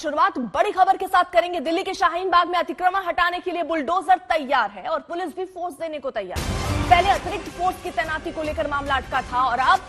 शुरुआत बड़ी खबर के साथ करेंगे। दिल्ली के शाहीन बाग में अतिक्रमण हटाने के लिए बुलडोजर तैयार है और पुलिस भी फोर्स देने को तैयार है। पहले अतिरिक्त फोर्स की तैनाती को लेकर मामला अटका था और अब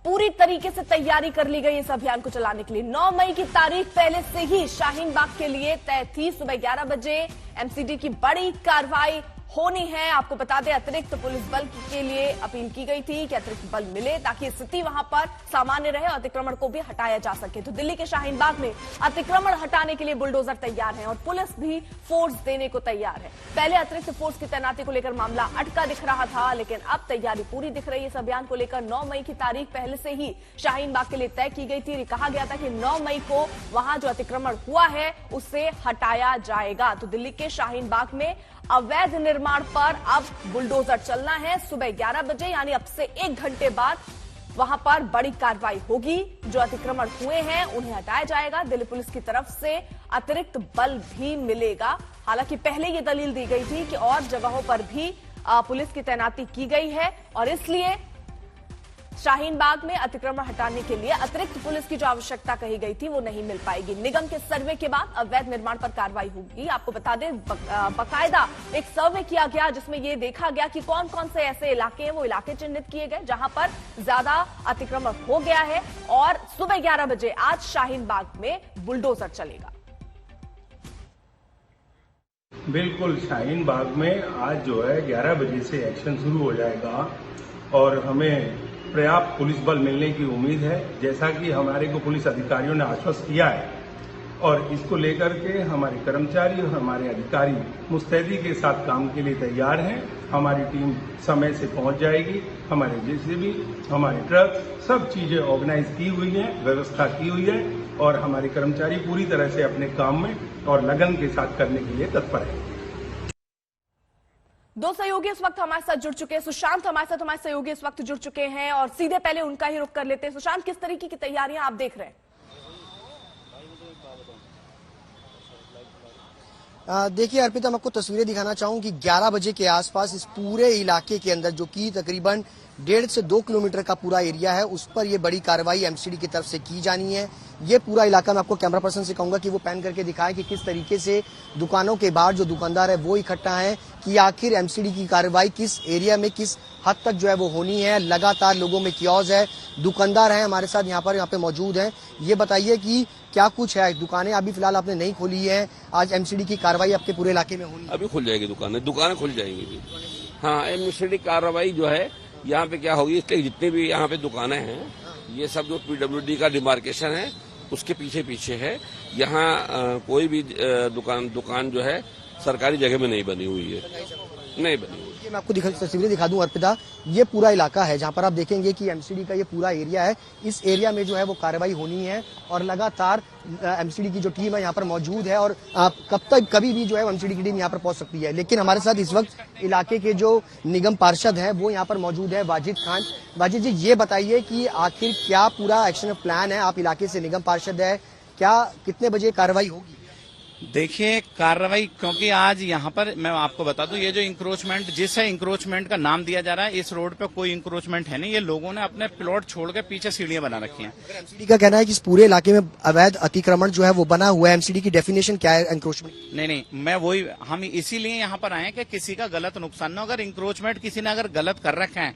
पूरी तरीके से तैयारी कर ली गई इस अभियान को चलाने के लिए। 9 मई की तारीख पहले से ही शाहीन बाग के लिए तय थी। सुबह 11 बजे एमसीडी की बड़ी कार्रवाई होनी है। आपको बता दें, अतिरिक्त पुलिस बल के लिए अपील की गई थी कि अतिरिक्त बल मिले ताकि स्थिति वहां पर सामान्य रहे और अतिक्रमण को भी हटाया जा सके। तो दिल्ली के शाहीन बाग में अतिक्रमण हटाने के लिए बुलडोजर तैयार है और पुलिस भी फोर्स देने को तैयार है। पहले अतिरिक्त फोर्स की तैनाती को लेकर मामला अटका दिख रहा था, लेकिन अब तैयारी पूरी दिख रही है। इस अभियान को लेकर 9 मई की तारीख पहले से ही शाहीन बाग के लिए तय की गई थी। कहा गया था कि 9 मई को वहां जो अतिक्रमण हुआ है उसे हटाया जाएगा। तो दिल्ली के शाहीन बाग में अवैध निर्माण पर अब बुलडोजर चलना है। सुबह 11 बजे यानी अब से 1 घंटे बाद वहां पर बड़ी कार्रवाई होगी। जो अतिक्रमण हुए हैं उन्हें हटाया जाएगा। दिल्ली पुलिस की तरफ से अतिरिक्त बल भी मिलेगा। हालांकि पहले ये दलील दी गई थी कि और जगहों पर भी पुलिस की तैनाती की गई है और इसलिए शाहीन बाग में अतिक्रमण हटाने के लिए अतिरिक्त पुलिस की जो आवश्यकता कही गई थी वो नहीं मिल पाएगी। निगम के सर्वे के बाद अवैध निर्माण पर कार्रवाई होगी। आपको बता दें, बाकायदा एक सर्वे किया गया जिसमें ये देखा गया कि कौन कौन से ऐसे इलाके हैं, वो इलाके चिन्हित किए गए जहां पर ज्यादा अतिक्रमण हो गया है और सुबह 11 बजे आज शाहीन बाग में बुलडोजर चलेगा। बिल्कुल, शाहीन बाग में आज जो है 11 बजे से एक्शन शुरू हो जाएगा और हमें पर्याप्त पुलिस बल मिलने की उम्मीद है, जैसा कि हमारे को पुलिस अधिकारियों ने आश्वस्त किया है। और इसको लेकर के हमारे कर्मचारी और हमारे अधिकारी मुस्तैदी के साथ काम के लिए तैयार हैं। हमारी टीम समय से पहुंच जाएगी। हमारे जेसीबी, हमारे ट्रक, सब चीजें ऑर्गेनाइज की हुई हैं, व्यवस्था की हुई है और हमारे कर्मचारी पूरी तरह से अपने काम में और लगन के साथ करने के लिए तत्पर हैं। दो सहयोगी इस वक्त हमारे साथ जुड़ चुके हैं। सुशांत हमारे सहयोगी इस वक्त जुड़ चुके हैं और सीधे पहले उनका ही रुख कर लेते हैं। सुशांत, किस तरीके की तैयारियां आप देख रहे हैं? देखिए अर्पिता, मैं आपको तस्वीरें दिखाना चाहूँ कि 11 बजे के आसपास इस पूरे इलाके के अंदर, जो कि तकरीबन 1.5 से 2 किलोमीटर का पूरा एरिया है, उस पर ये बड़ी कार्रवाई एमसीडी की तरफ से की जानी है। ये पूरा इलाका मैं आपको कैमरा पर्सन से कहूंगा कि वो पैन करके दिखाए कि किस तरीके से दुकानों के बाहर जो दुकानदार है वो इकट्ठा है, कि आखिर एमसीडी की कार्रवाई किस एरिया में किस हद तक जो है वो होनी है। लगातार लोगों में क्योज है, दुकानदार हैं हमारे साथ यहाँ पे मौजूद हैं। ये बताइए कि क्या कुछ है, दुकानें अभी फिलहाल आपने नहीं खोली है, आज एमसीडी की कार्रवाई आपके पूरे इलाके में होनी है? अभी खुल जाएगी दुकानें खुल जाएंगी। हाँ, एमसीडी कार्रवाई जो है यहाँ पे क्या होगी, इसलिए जितने भी यहाँ पे दुकानें हैं ये सब जो पीडब्ल्यूडी का डिमार्केशन है उसके पीछे है। यहाँ कोई भी दुकान जो है सरकारी जगह में नहीं बनी हुई है, नहीं बनी हुई। मैं आपको तस्वीरें दिखा दूं अर्पिता, ये पूरा इलाका है जहां पर आप देखेंगे कि एमसीडी का ये पूरा एरिया है। इस एरिया में जो है वो कार्रवाई होनी है और लगातार एमसीडी की जो टीम है यहाँ पर मौजूद है और कभी भी जो है एमसीडी की टीम यहाँ पर पहुंच सकती है। लेकिन हमारे साथ इस वक्त इलाके के जो निगम पार्षद हैं वो यहाँ पर मौजूद है, वाजिद खान। वाजिद जी, ये बताइए कि आखिर क्या पूरा एक्शन प्लान है? आप इलाके से निगम पार्षद है, क्या कितने बजे कार्रवाई होगी? देखिए, कार्रवाई, क्योंकि आज यहाँ पर मैं आपको बता दूं, ये जो इंक्रोचमेंट, जिस है इंक्रोचमेंट का नाम दिया जा रहा है, इस रोड पे कोई इंक्रोचमेंट है नहीं। ये लोगों ने अपने प्लॉट छोड़ के पीछे सीढ़ियां बना रखी हैं। एमसीडी का कहना है कि इस पूरे इलाके में अवैध अतिक्रमण जो है वो बना हुआ है। एमसीडी की डेफिनेशन क्या है इंक्रोचमेंट? नहीं, मैं वही, हम इसीलिए यहाँ पर आए हैं कि किसी का गलत नुकसान न हो। अगर इंक्रोचमेंट किसी ने अगर गलत कर रखे हैं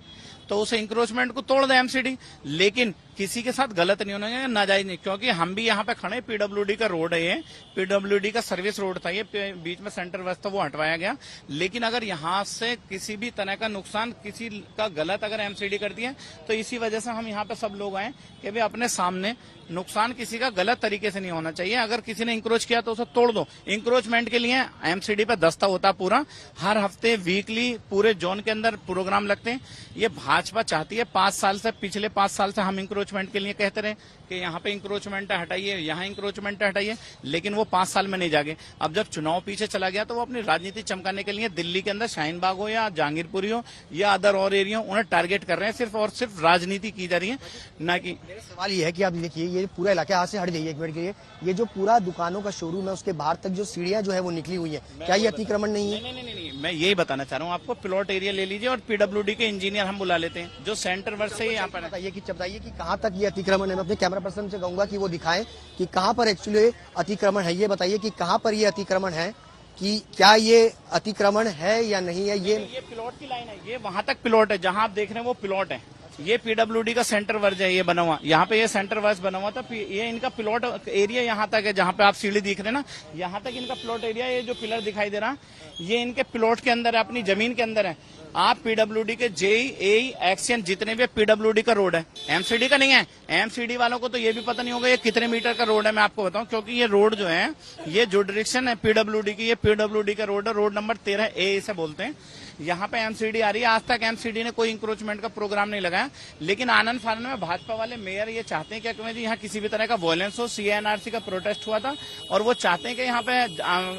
तो उसे इंक्रोचमेंट को तोड़ दे एमसीडी, लेकिन किसी के साथ गलत नहीं होना चाहिए, नाजायज नहीं। क्योंकि हम भी यहाँ पे खड़े, पीडब्ल्यूडी का रोड है, ये पीडब्ल्यूडी का सर्विस रोड था, ये बीच में सेंटर वेस्ट था, वो हटवाया गया। लेकिन अगर यहाँ से किसी भी तरह का नुकसान, किसी का गलत अगर एमसीडी कर दिया, तो इसी वजह से हम यहाँ पे सब लोग आए कि भाई अपने सामने नुकसान किसी का गलत तरीके से नहीं होना चाहिए। अगर किसी ने इंक्रोच किया तो उसे तोड़ दो। इंक्रोचमेंट के लिए एमसीडी पे दस्ता होता पूरा, हर हफ्ते वीकली पूरे जोन के अंदर प्रोग्राम लगते हैं। ये भाजपा चाहती है, 5 साल से, पिछले 5 साल से हम इंक्रोचमेंट के लिए कहते रहे कि यहाँ पे इंक्रोचमेंट हटाइए, यहाँ इंक्रोचमेंट हटाइए, लेकिन वो 5 साल में नहीं जागे। अब जब चुनाव पीछे चला गया तो वो अपनी राजनीति चमकाने के लिए दिल्ली के अंदर शाहीन बाग हो या जहांगीरपुरी हो या अदर और एरिया, उन्हें टारगेट कर रहे हैं। सिर्फ और सिर्फ राजनीति की जा रही है, ना कि। सवाल ये है कि आप देखिए, ये पूरा इलाका यहाँ से हट जाइए एक मिनट के लिए, ये जो पूरा दुकानों का शोरूम है उसके बाहर तक जो सीढ़ियां जो है वो निकली हुई है, क्या ये अतिक्रमण नहीं है? नहीं, मैं यही बताना चाह रहा हूँ आपको। प्लॉट एरिया ले लीजिए और पीडब्ल्यूडी के इंजीनियर हम बुला लेते देते हैं, जो सेंटर वर्ग से यहाँ पर है। बताइए कि कहाँ तक ये अतिक्रमण है। मैं अपने कैमरा पर्सन से कहूंगा कि वो दिखाएं कि कहाँ पर एक्चुअली अतिक्रमण है। ये बताइए कि कहाँ पर ये अतिक्रमण है, कि क्या ये अतिक्रमण है या नहीं है। ये प्लॉट की लाइन है, ये वहां तक प्लॉट है जहां आप देख रहे हैं वो प्लॉट है। ये पीडब्ल्यूडी का सेंटर वर्ज है, ये बना हुआ, यहाँ पे ये सेंटर वर्ज बना हुआ था। ये इनका प्लॉट एरिया यहाँ तक है, जहाँ पे आप सीढ़ी दिख रहे हैं ना, यहाँ तक इनका प्लॉट एरिया। ये जो पिलर दिखाई दे रहा ये इनके प्लॉट के अंदर है, अपनी जमीन के अंदर है। आप पीडब्ल्यूडी के जेई एक्शन जितने भी पीडब्ल्यूडी का रोड है, एमसीडी का नहीं है। एमसीडी वालों को तो ये भी पता नहीं होगा ये कितने मीटर का रोड है। मैं आपको बताऊं, क्योंकि ये रोड जो है ये जो डायरेक्शन है पीडब्ल्यूडी की, ये पीडब्ल्यूडी का रोड है, रोड नंबर 13A इसे बोलते हैं। यहाँ पे एमसीडी आ रही है। आज तक एमसीडी ने कोई इंक्रोचमेंट का प्रोग्राम नहीं लगाया, लेकिन आनंद फानंद में भाजपा वाले मेयर ये चाहते हैं कि जी यहाँ किसी भी तरह का वायलेंस हो। सीएनआरसी का प्रोटेस्ट हुआ था और वो चाहते हैं कि यहाँ पे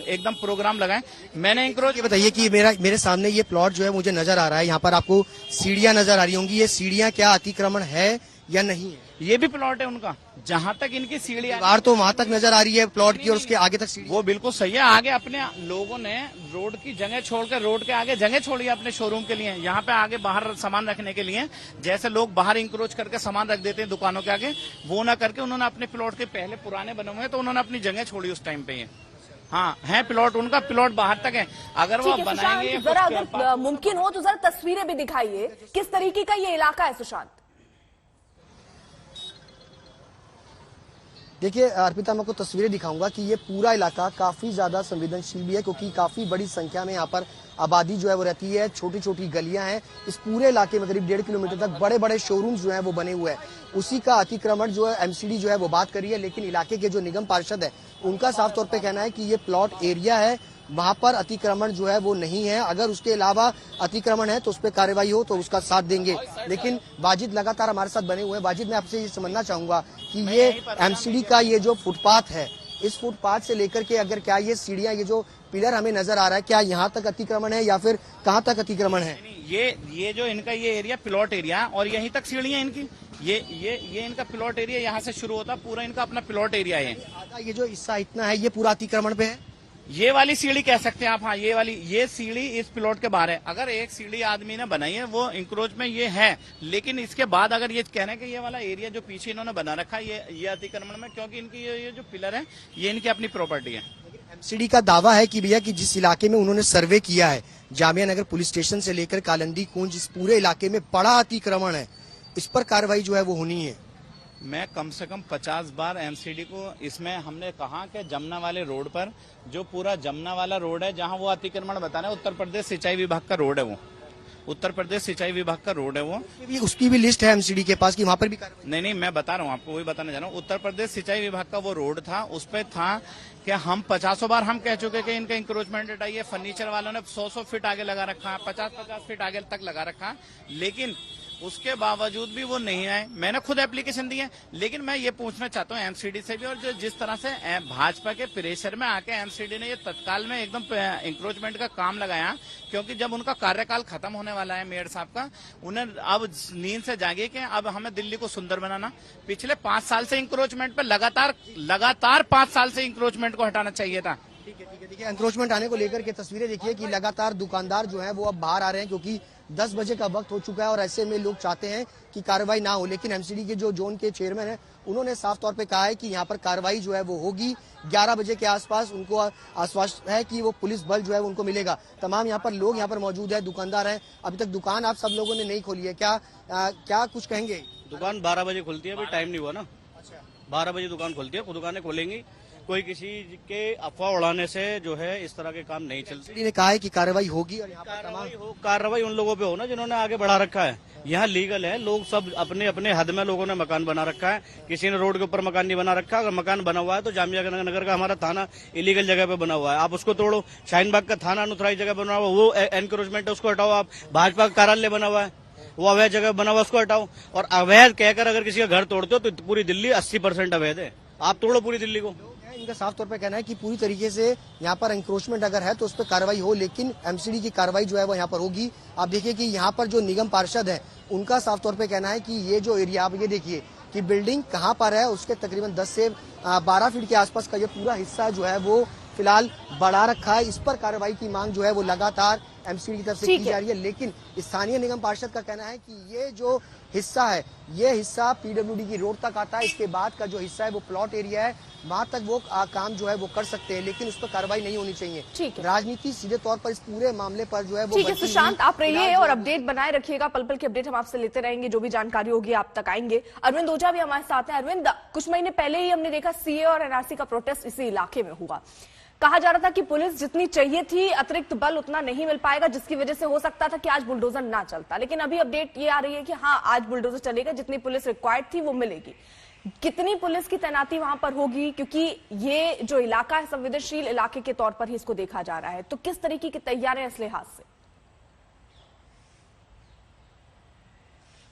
एकदम प्रोग्राम लगाएं। मैंने इंक्रोच ये बताइए कि मेरे सामने ये प्लॉट जो है मुझे नजर आ रहा है, यहाँ पर आपको सीढ़ियां नजर आ रही होंगी। ये सीढ़ियां क्या अतिक्रमण है या नहीं है? ये भी प्लॉट है उनका, जहाँ तक इनकी सीढ़ी दीवार तो वहां तक नजर आ रही है प्लॉट की, और उसके आगे तक सीढ़ी। वो बिल्कुल सही है। आगे अपने लोगों ने रोड की जगह छोड़कर रोड के आगे जगह छोड़ी है अपने शोरूम के लिए, यहाँ पे आगे बाहर सामान रखने के लिए। जैसे लोग बाहर इंक्रोच करके सामान रख देते हैं दुकानों के आगे, वो ना करके उन्होंने अपने प्लॉट के पहले पुराने बने हुए हैं, तो उन्होंने अपनी जगह छोड़ी उस टाइम पे। ये हाँ है प्लॉट, उनका प्लॉट बाहर तक है। अगर वो बनाएंगे, जरा अगर मुमकिन हो तो जरा तस्वीरें भी दिखाइए, किस तरीके का ये इलाका है सुशांत। देखिए अर्पिता, मैं आपको तस्वीरें दिखाऊंगा कि ये पूरा इलाका काफी ज्यादा संवेदनशील भी है, क्योंकि काफी बड़ी संख्या में यहाँ पर आबादी जो है वो रहती है। छोटी छोटी गलियां हैं। इस पूरे इलाके में करीब 1.5 किलोमीटर तक बड़े बड़े शोरूम्स जो है वो बने हुए हैं। उसी का अतिक्रमण जो है एमसीडी जो है वो बात करी है, लेकिन इलाके के जो निगम पार्षद है उनका साफ तौर पर कहना है कि ये प्लॉट एरिया है, वहां पर अतिक्रमण जो है वो नहीं है। अगर उसके अलावा अतिक्रमण है तो उस पर कार्रवाई हो तो उसका साथ देंगे। लेकिन वाजिद लगातार हमारे साथ बने हुए हैं। वाजिद, मैं आपसे ये समझना चाहूंगा कि ये एमसीडी का ये जो फुटपाथ है, इस फुटपाथ से लेकर के अगर क्या ये सीढ़ियां, ये जो पिलर हमें नजर आ रहा है, क्या यहाँ तक अतिक्रमण है या फिर कहाँ तक अतिक्रमण है? ये जो इनका ये एरिया प्लॉट एरिया और यहीं तक सीढ़ियां इनकी, ये इनका प्लॉट एरिया यहाँ से शुरू होता, पूरा इनका अपना प्लॉट एरिया है। ये जो हिस्सा इतना है ये पूरा अतिक्रमण पे है। ये वाली सीढ़ी कह सकते हैं आप, हाँ ये सीढ़ी इस प्लॉट के बाहर है। अगर एक सीढ़ी आदमी ने बनाई है वो इंक्रोच में ये है, लेकिन इसके बाद अगर ये कहना है कि ये वाला एरिया जो पीछे इन्होंने बना रखा है ये अतिक्रमण में, क्योंकि इनकी ये जो पिलर है ये इनकी अपनी प्रॉपर्टी है। एमसीडी का दावा है कि भैया कि जिस इलाके में उन्होंने सर्वे किया है, जामिया नगर पुलिस स्टेशन से लेकर कालंदी कुंज, इस पूरे इलाके में बड़ा अतिक्रमण है, इस पर कार्रवाई जो है वो होनी है। मैं कम से कम 50 बार एमसीडी को इसमें हमने कहा कि जमुना वाले रोड पर, जो पूरा जमुना वाला रोड है जहां वो अतिक्रमण बता रहे हैं, उत्तर प्रदेश सिंचाई विभाग का रोड है, वो उत्तर प्रदेश सिंचाई विभाग का रोड है वो। उसकी भी लिस्ट है एमसीडी के पास कि वहां पर भी नहीं, मैं बता रहा हूँ आपको, वही बताने जा रहा हूँ। उत्तर प्रदेश सिंचाई विभाग का वो रोड था, उस पर था कि हम 50 बार हम कह चुके कि इनका इंक्रोचमेंट हटाइए। फर्नीचर वालों ने 100 फीट आगे लगा रखा है, 50 फीट आगे तक लगा रखा है, लेकिन उसके बावजूद भी वो नहीं आए। मैंने खुद एप्लीकेशन दी है। लेकिन मैं ये पूछना चाहता हूँ एमसीडी से भी, और जो जिस तरह से भाजपा के प्रेशर में आके एमसीडी ने ये तत्काल में एकदम इंक्रोचमेंट का काम लगाया, क्योंकि जब उनका कार्यकाल खत्म होने वाला है मेयर साहब का, उन्हें अब नींद से जागे कि अब हमें दिल्ली को सुंदर बनाना। पिछले 5 साल से इंक्रोचमेंट पे लगातार 5 साल से इंक्रोचमेंट को हटाना चाहिए था। देखिए एंक्रोचमेंट आने को लेकर के तस्वीरें देखिए कि लगातार दुकानदार जो है वो अब बाहर आ रहे हैं, क्योंकि 10 बजे का वक्त हो चुका है और ऐसे में लोग चाहते हैं कि कार्रवाई ना हो। लेकिन एमसीडी के जो जोन के चेयरमैन हैं उन्होंने साफ तौर पे कहा है कि यहाँ पर कार्रवाई जो है वो होगी। 11 बजे के आसपास उनको आश्वासन है कि वो पुलिस बल जो है उनको मिलेगा। तमाम यहाँ पर लोग यहाँ पर मौजूद है, दुकानदार हैं। अभी तक दुकान आप सब लोगों ने नहीं खोली है, क्या कुछ कहेंगे? दुकान 12 बजे खुलती है, अभी टाइम नहीं हुआ ना। 12 बजे दुकान खुलती है, दुकानें खोलेंगी। कोई किसी के अफवाह उड़ाने से जो है इस तरह के काम नहीं चलते। ने कहा है कि कार्रवाई होगी और यहाँ पर कार्रवाई उन लोगों पे हो ना जिन्होंने आगे बढ़ा रखा है। यहाँ लीगल है, लोग सब अपने अपने हद में लोगों ने मकान बना रखा है। किसी ने रोड के ऊपर मकान नहीं बना रखा। अगर मकान बना हुआ है तो जामिया नगर का हमारा थाना इलीगल जगह पे बना हुआ है, आप उसको तोड़ो। शाहीन बाग का थाना अनुथराई जगह बना हुआ, वो एनक्रोचमेंट है, उसको हटाओ। आप भाजपा का कार्यालय बना हुआ है, वो अवैध जगह बना हुआ, उसको हटाओ। और अवैध कहकर अगर किसी का घर तोड़ते हो तो पूरी दिल्ली 80% अवैध है, आप तोड़ो पूरी दिल्ली को। इनका साफ तौर पे कहना है कि पूरी तरीके से यहाँ पर एंक्रोचमेंट अगर है तो उस पर कार्रवाई हो, लेकिन एमसीडी की कार्रवाई जो है वो यहाँ पर होगी। आप देखिए कि यहाँ पर जो निगम पार्षद है उनका साफ तौर पे कहना है कि ये जो एरिया, आप ये देखिए कि बिल्डिंग कहाँ पर है, उसके तकरीबन 10 से 12 फीट के आसपास का ये पूरा हिस्सा जो है वो फिलहाल बढ़ा रखा है। इस पर कार्रवाई की मांग जो है वो लगातार एमसीडी की तरफ से की जा रही है, लेकिन स्थानीय निगम पार्षद का कहना है कि ये जो हिस्सा है, ये हिस्सा पीडब्ल्यूडी की रोड तक आता है। इसके बाद का जो हिस्सा है वो प्लॉट एरिया है, वहां तक वो काम जो है वो कर सकते हैं, लेकिन उस पर कार्रवाई नहीं होनी चाहिए। राजनीति सीधे तौर पर इस पूरे मामले पर जो है वो। ठीक है सुशांत, आप रहिए और अपडेट बनाए रखिएगा, पल पल की अपडेट हम आपसे लेते रहेंगे, जो भी जानकारी होगी आप तक आएंगे। अरविंद ओझा भी हमारे साथ हैं। अरविंद, कुछ महीने पहले ही हमने देखा सीए और एनआरसी का प्रोटेस्ट इसी इलाके में हुआ। कहा जा रहा था कि पुलिस जितनी चाहिए थी अतिरिक्त बल उतना नहीं मिल पाएगा, जिसकी वजह से हो सकता था कि आज बुलडोजर ना चलता, लेकिन अभी अपडेट ये आ रही है कि हाँ, आज बुलडोजर चलेगा, जितनी पुलिस रिक्वायर्ड थी वो मिलेगी। कितनी पुलिस की तैनाती वहां पर होगी, क्योंकि ये जो इलाका है संवेदनशील इलाके के तौर पर ही इसको देखा जा रहा है, तो किस तरीके की तैयारियां इस लिहाज से?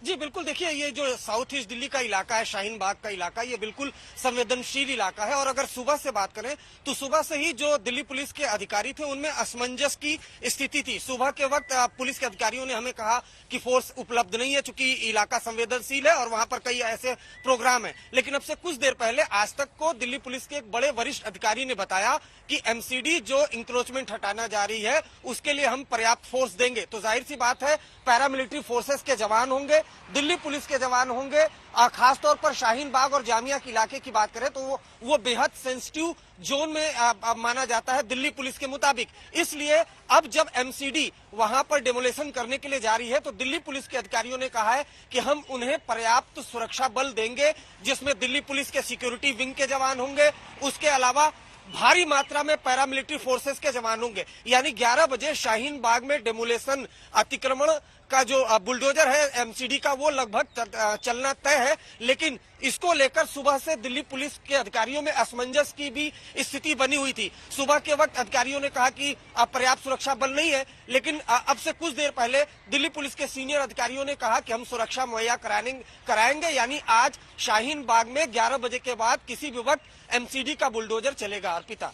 जी बिल्कुल, देखिए ये जो साउथ ईस्ट दिल्ली का इलाका है, शाहीन बाग का इलाका, ये बिल्कुल संवेदनशील इलाका है। और अगर सुबह से बात करें तो सुबह से ही जो दिल्ली पुलिस के अधिकारी थे उनमें असमंजस की स्थिति थी। सुबह के वक्त पुलिस के अधिकारियों ने हमें कहा कि फोर्स उपलब्ध नहीं है, चूंकि इलाका संवेदनशील है और वहां पर कई ऐसे प्रोग्राम है। लेकिन अब से कुछ देर पहले आज तक को दिल्ली पुलिस के एक बड़े वरिष्ठ अधिकारी ने बताया कि एमसीडी जो इंक्रोचमेंट हटाना जा रही है उसके लिए हम पर्याप्त फोर्स देंगे। तो जाहिर सी बात है, पैरामिलिट्री फोर्सेस के जवान होंगे, दिल्ली पुलिस के जवान होंगे। खासतौर पर शाहीन बाग और जामिया के इलाके की बात करें तो वो बेहद सेंसिटिव जोन में माना जाता है दिल्ली पुलिस के मुताबिक। इसलिए अब जब एमसीडी वहां पर डेमोलेशन करने के लिए जा रही है तो दिल्ली पुलिस के अधिकारियों ने कहा है कि हम उन्हें पर्याप्त सुरक्षा बल देंगे, जिसमें दिल्ली पुलिस के सिक्योरिटी विंग के जवान होंगे, उसके अलावा भारी मात्रा में पैरामिलिट्री फोर्सेस के जवान होंगे। यानी 11 बजे शाहीन बाग में डेमोलेशन अतिक्रमण का जो बुलडोजर है एमसीडी का वो लगभग चलना तय है। लेकिन इसको लेकर सुबह से दिल्ली पुलिस के अधिकारियों में असमंजस की भी स्थिति बनी हुई थी। सुबह के वक्त अधिकारियों ने कहा कि पर्याप्त सुरक्षा बल नहीं है, लेकिन अब से कुछ देर पहले दिल्ली पुलिस के सीनियर अधिकारियों ने कहा कि हम सुरक्षा मुहैया कराएंगे। यानी आज शाहीन बाग में 11 बजे के बाद किसी भी वक्त एमसीडी का बुलडोजर चलेगा। अर्पिता,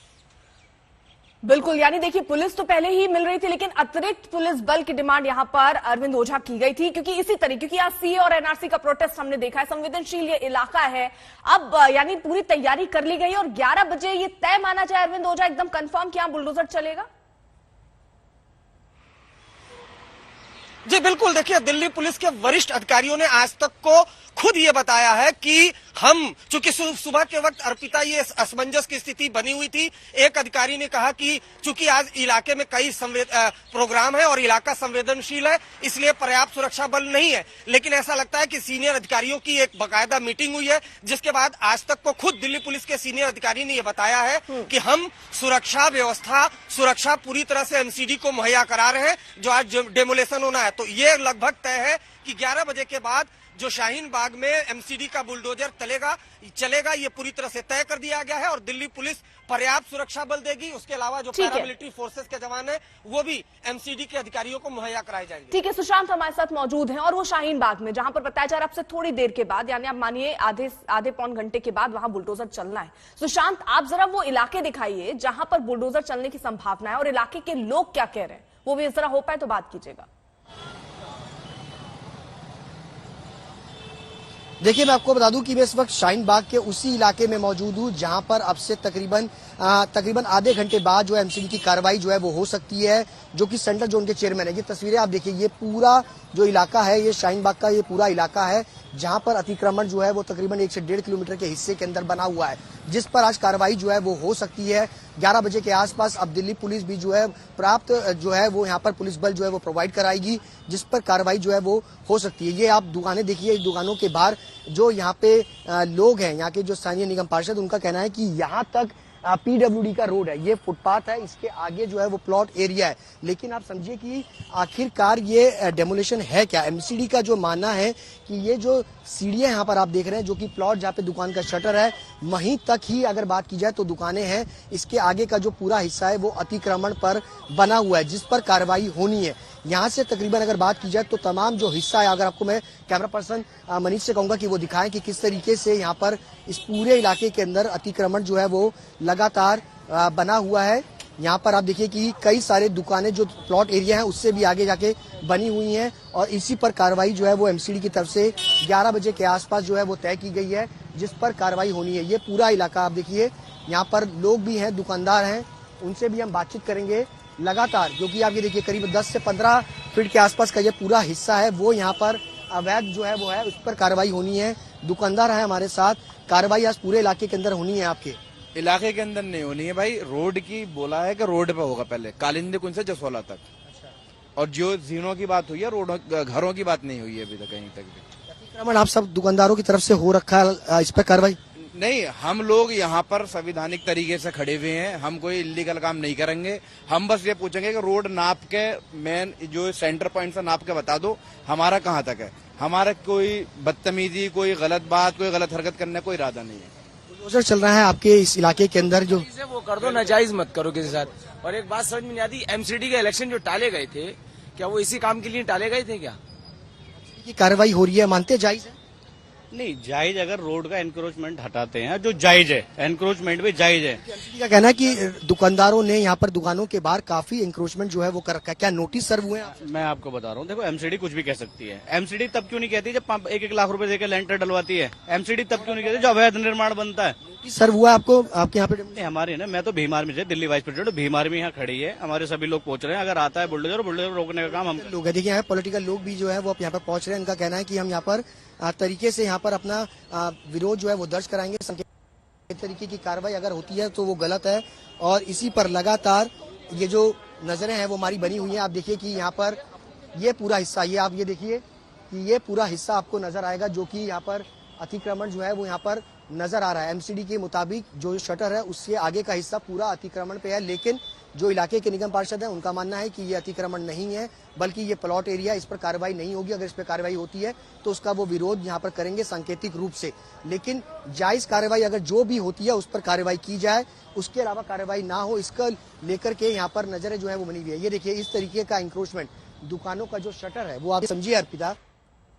बिल्कुल, यानी देखिए पुलिस तो पहले ही मिल रही थी, लेकिन अतिरिक्त पुलिस बल की डिमांड यहां पर अरविंद ओझा की गई थी, क्योंकि इसी तरीके की आज सीए और एनआरसी का प्रोटेस्ट हमने देखा है। संवेदनशील ये इलाका है, अब यानी पूरी तैयारी कर ली गई और 11 बजे ये तय माना जाए अरविंद ओझा, एकदम कंफर्म कि यहां बुलडोजर चलेगा। जी बिल्कुल, देखिए दिल्ली पुलिस के वरिष्ठ अधिकारियों ने आज तक को खुद ये बताया है कि हम, चूंकि सुबह के वक्त अर्पिता ये असमंजस की स्थिति बनी हुई थी। एक अधिकारी ने कहा कि चूंकि आज इलाके में कई प्रोग्राम है और इलाका संवेदनशील है, इसलिए पर्याप्त सुरक्षा बल नहीं है। लेकिन ऐसा लगता है कि सीनियर अधिकारियों की एक बाकायदा मीटिंग हुई है, जिसके बाद आज तक को खुद दिल्ली पुलिस के सीनियर अधिकारी ने यह बताया है कि हम सुरक्षा पूरी तरह से एमसीडी को मुहैया करा रहे हैं, जो आज डेमोलेशन होना है। तो ये लगभग तय है कि 11 बजे के बाद जो शाहीन बाग में एमसीडी का बुलडोजर चलेगा, ये पूरी तरह से तय कर दिया गया है और दिल्ली पुलिस पर्याप्त सुरक्षा बल देगी। उसके अलावा जो पैरामिलिट्री फोर्सेस के जवान है वो भी एमसीडी के अधिकारियों को मुहैया कराए जाएंगे। ठीक है, सुशांत हमारे साथ मौजूद हैं और वो शाहीन बाग में, जहां पर बताया जा रहा है अब से थोड़ी देर के बाद, यानी आप मानिए आधे पौन घंटे के बाद वहां बुलडोजर चलना है। सुशांत, आप जरा वो इलाके दिखाइए जहां पर बुलडोजर चलने की संभावना है और इलाके के लोग क्या कह रहे हैं, वो भी जरा हो पाए तो बात कीजिएगा। देखिए, मैं आपको बता दूं कि मैं इस वक्त शाहीन बाग के उसी इलाके में मौजूद हूं जहां पर अब से तकरीबन आधे घंटे बाद जो है एमसीडी की कार्रवाई जो है वो हो सकती है, जो कि सेंट्रल जोन के चेयरमैन है। ये तस्वीरें आप देखिए, ये पूरा जो इलाका है, ये शाहीन बाग का ये पूरा इलाका है जहां पर अतिक्रमण जो है वो तकरीबन 1 से 1.5 किलोमीटर के हिस्से के अंदर बना हुआ है, जिस पर आज कार्रवाई जो है वो हो सकती है 11 बजे के आसपास। अब दिल्ली पुलिस भी जो है पर्याप्त जो है वो यहाँ पर पुलिस बल जो है वो प्रोवाइड कराएगी, जिस पर कार्रवाई जो है वो हो सकती है। ये आप दुकानें देखिए, दुकानों के बाहर जो यहाँ पे लोग हैं, यहाँ के जो स्थानीय निगम पार्षद, उनका कहना है कि यहाँ तक पीडब्ल्यूडी का रोड है, ये फुटपाथ है, इसके आगे जो है वो प्लॉट एरिया है। लेकिन आप समझिए कि आखिरकार ये डेमोलेशन है क्या। एमसीडी का जो मानना है कि ये जो सीढ़ियां यहाँ पर आप देख रहे हैं, जो कि प्लॉट जहाँ पे दुकान का शटर है वहीं तक ही अगर बात की जाए तो दुकानें हैं, इसके आगे का जो पूरा हिस्सा है वो अतिक्रमण पर बना हुआ है, जिस पर कार्रवाई होनी है। यहाँ से तकरीबन अगर बात की जाए तो तमाम जो हिस्सा है, अगर आपको मैं कैमरा पर्सन मनीष से कहूंगा कि वो दिखाएं कि किस तरीके से यहाँ पर इस पूरे इलाके के अंदर अतिक्रमण जो है वो लगातार बना हुआ है। यहाँ पर आप देखिए कि कई सारे दुकानें जो प्लॉट एरिया है उससे भी आगे जाके बनी हुई हैं और इसी पर कार्रवाई जो है वो एमसीडी की तरफ से 11 बजे के आसपास जो है वो तय की गई है, जिस पर कार्रवाई होनी है। ये पूरा इलाका आप देखिए, यहाँ पर लोग भी हैं, दुकानदार हैं, उनसे भी हम बातचीत करेंगे लगातार, क्योंकि आप ये देखिए करीब 10 से 15 फीट के आसपास का ये पूरा हिस्सा है वो यहाँ पर अवैध जो है वो है, उस पर कार्रवाई होनी है। दुकानदार है हमारे साथ, कार्रवाई आज पूरे इलाके के अंदर होनी है। आपके इलाके के अंदर नहीं होनी है भाई, रोड की बोला है कि रोड पे होगा पहले, कालिंदी कुंज से जसोला तक। और जो जीनों की बात हुई है, रोड घरों की बात नहीं हुई है अभी तक कहीं तक भी। अतिक्रमण आप सब दुकानदारों की तरफ से हो रखा है, इस पर कार्रवाई नहीं, हम लोग यहाँ पर संवैधानिक तरीके से खड़े हुए हैं, हम कोई इलीगल काम नहीं करेंगे। हम बस ये पूछेंगे कि रोड नाप के मेन जो सेंटर पॉइंट से नाप के बता दो हमारा कहाँ तक है। हमारा कोई बदतमीजी, कोई गलत बात, कोई गलत हरकत करने का कोई इरादा नहीं है। बुलडोजर चल रहा है आपके इस इलाके के अंदर, जो वो कर दो, नाजायज मत करो किसी साथ। और एक बात समझ में नहीं आती, एमसीडी के इलेक्शन जो टाले गए थे, क्या वो इसी काम के लिए टाले गए थे क्या? की कार्रवाई हो रही है, मानते जायज है? नहीं, जायज अगर रोड का एनक्रोचमेंट हटाते हैं, जो जायज है, एनक्रोचमेंट भी जायज है। एमसीडी का कहना है कि दुकानदारों ने यहाँ पर दुकानों के बाहर काफी एंक्रोचमेंट जो है वो कर रखा है, क्या नोटिस सर्व हुए हैं? मैं आपको बता रहा हूँ, देखो एमसीडी कुछ भी कह सकती है। एमसीडी तब क्यों नहीं कहती जब 1-1 लाख रुपए देकर लेंटर डलवाती है? एमसीडी तब क्यों नहीं कहती जब अवैध निर्माण बनता है? नोटिस सर्व हुआ है आपको, आपके यहाँ पे? नहीं, हमारे ना, मैं तो भीम आर्मी से Delhi vice president, Bhim army यहाँ खड़ी है, हमारे सभी लोग पहुंच रहे हैं। अगर आता है बुलडोजर रोकने का काम हम लोग है। देखिए यहाँ पॉलिटिकल लोग भी जो है वो यहाँ पर पहुंच रहे हैं। उनका कहना है कि हम यहाँ पर तरीके से यहाँ पर अपना विरोध जो है वो दर्ज कराएंगे। संकेत तरीके की कार्रवाई अगर होती है तो वो गलत है, और इसी पर लगातार ये जो नजरें हैं वो हमारी बनी हुई हैं। आप देखिए कि यहाँ पर ये पूरा हिस्सा, ये आप ये देखिए कि ये पूरा हिस्सा आपको नजर आएगा, जो कि यहाँ पर अतिक्रमण जो है वो यहाँ पर नजर आ रहा है। एमसीडी के मुताबिक जो शटर है उससे आगे का हिस्सा पूरा अतिक्रमण पे है, लेकिन जो इलाके के निगम पार्षद हैं उनका मानना है कि ये अतिक्रमण नहीं है, बल्कि ये प्लॉट एरिया, इस पर कार्रवाई नहीं होगी। अगर इस पर कार्रवाई होती है तो उसका वो विरोध यहाँ पर करेंगे सांकेतिक रूप से। लेकिन जायज कार्रवाई अगर जो भी होती है उस पर कार्रवाई की जाए, उसके अलावा कार्रवाई ना हो, इसका लेकर के यहाँ पर नजरें जो है वो बनी हुई है। ये देखिए इस तरीके का इंक्रोचमेंट, दुकानों का जो शटर है वो आप समझिए अर्पिता,